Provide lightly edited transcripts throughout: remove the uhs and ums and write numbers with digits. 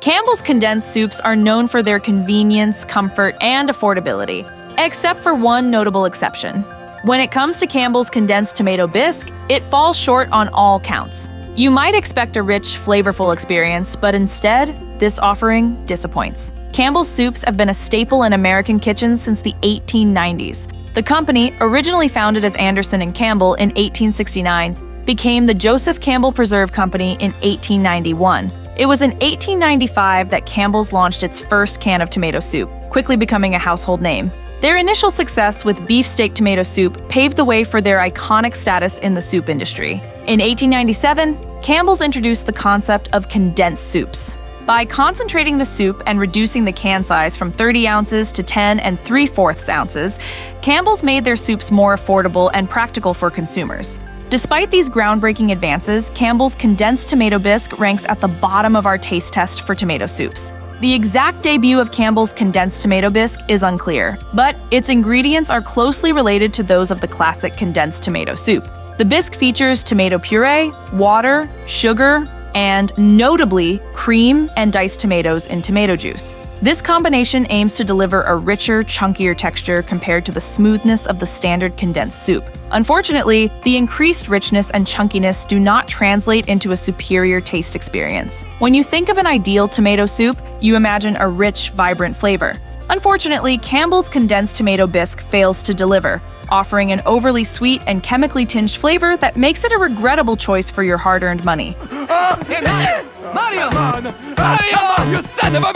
Campbell's condensed soups are known for their convenience, comfort, and affordability, except for one notable exception. When it comes to Campbell's condensed tomato bisque, it falls short on all counts. You might expect a rich, flavorful experience, but instead, this offering disappoints. Campbell's soups have been a staple in American kitchens since the 1890s. The company, originally founded as Anderson and Campbell in 1869, became the Joseph Campbell Preserve Company in 1891. It was in 1895 that Campbell's launched its first can of tomato soup, quickly becoming a household name. Their initial success with beefsteak tomato soup paved the way for their iconic status in the soup industry. In 1897, Campbell's introduced the concept of condensed soups. By concentrating the soup and reducing the can size from 30 ounces to 10 3/4 ounces, Campbell's made their soups more affordable and practical for consumers. Despite these groundbreaking advances, Campbell's condensed tomato bisque ranks at the bottom of our taste test for tomato soups. The exact debut of Campbell's condensed tomato bisque is unclear, but its ingredients are closely related to those of the classic condensed tomato soup. The bisque features tomato puree, water, sugar, and, notably, cream and diced tomatoes in tomato juice. This combination aims to deliver a richer, chunkier texture compared to the smoothness of the standard condensed soup. Unfortunately, the increased richness and chunkiness do not translate into a superior taste experience. When you think of an ideal tomato soup, you imagine a rich, vibrant flavor. Unfortunately, Campbell's condensed tomato bisque fails to deliver, offering an overly sweet and chemically tinged flavor that makes it a regrettable choice for your hard-earned money. Mario! Come on, you son of a...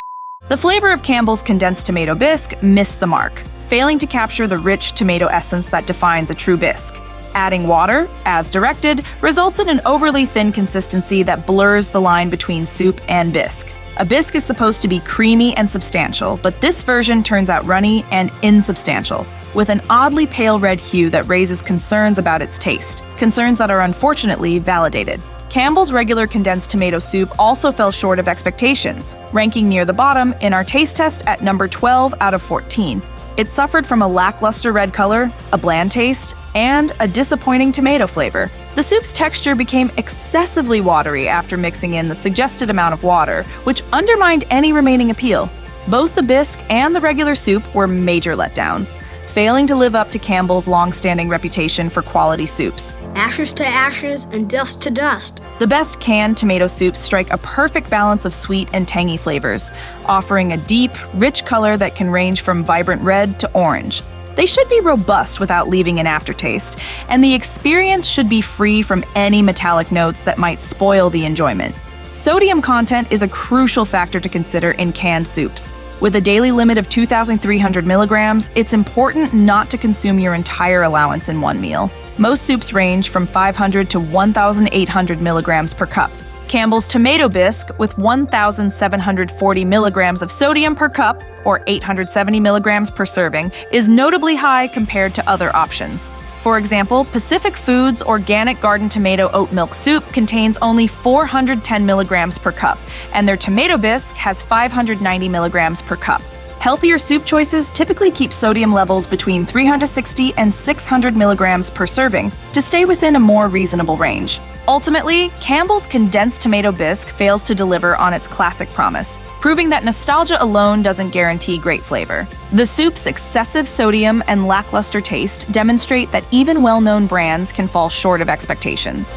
The flavor of Campbell's condensed tomato bisque missed the mark, failing to capture the rich tomato essence that defines a true bisque. Adding water, as directed, results in an overly thin consistency that blurs the line between soup and bisque. A bisque is supposed to be creamy and substantial, but this version turns out runny and insubstantial, with an oddly pale red hue that raises concerns about its taste, concerns that are unfortunately validated. Campbell's regular condensed tomato soup also fell short of expectations, ranking near the bottom in our taste test at number 12 out of 14. It suffered from a lackluster red color, a bland taste, and a disappointing tomato flavor. The soup's texture became excessively watery after mixing in the suggested amount of water, which undermined any remaining appeal. Both the bisque and the regular soup were major letdowns, failing to live up to Campbell's long-standing reputation for quality soups. Ashes to ashes and dust to dust. The best canned tomato soups strike a perfect balance of sweet and tangy flavors, offering a deep, rich color that can range from vibrant red to orange. They should be robust without leaving an aftertaste, and the experience should be free from any metallic notes that might spoil the enjoyment. Sodium content is a crucial factor to consider in canned soups. With a daily limit of 2,300 milligrams, it's important not to consume your entire allowance in one meal. Most soups range from 500 to 1,800 milligrams per cup. Campbell's tomato bisque, with 1,740 milligrams of sodium per cup, or 870 milligrams per serving, is notably high compared to other options. For example, Pacific Foods' organic garden tomato oat milk soup contains only 410 milligrams per cup, and their tomato bisque has 590 milligrams per cup. Healthier soup choices typically keep sodium levels between 360 and 600 milligrams per serving to stay within a more reasonable range. Ultimately, Campbell's condensed tomato bisque fails to deliver on its classic promise, proving that nostalgia alone doesn't guarantee great flavor. The soup's excessive sodium and lackluster taste demonstrate that even well-known brands can fall short of expectations.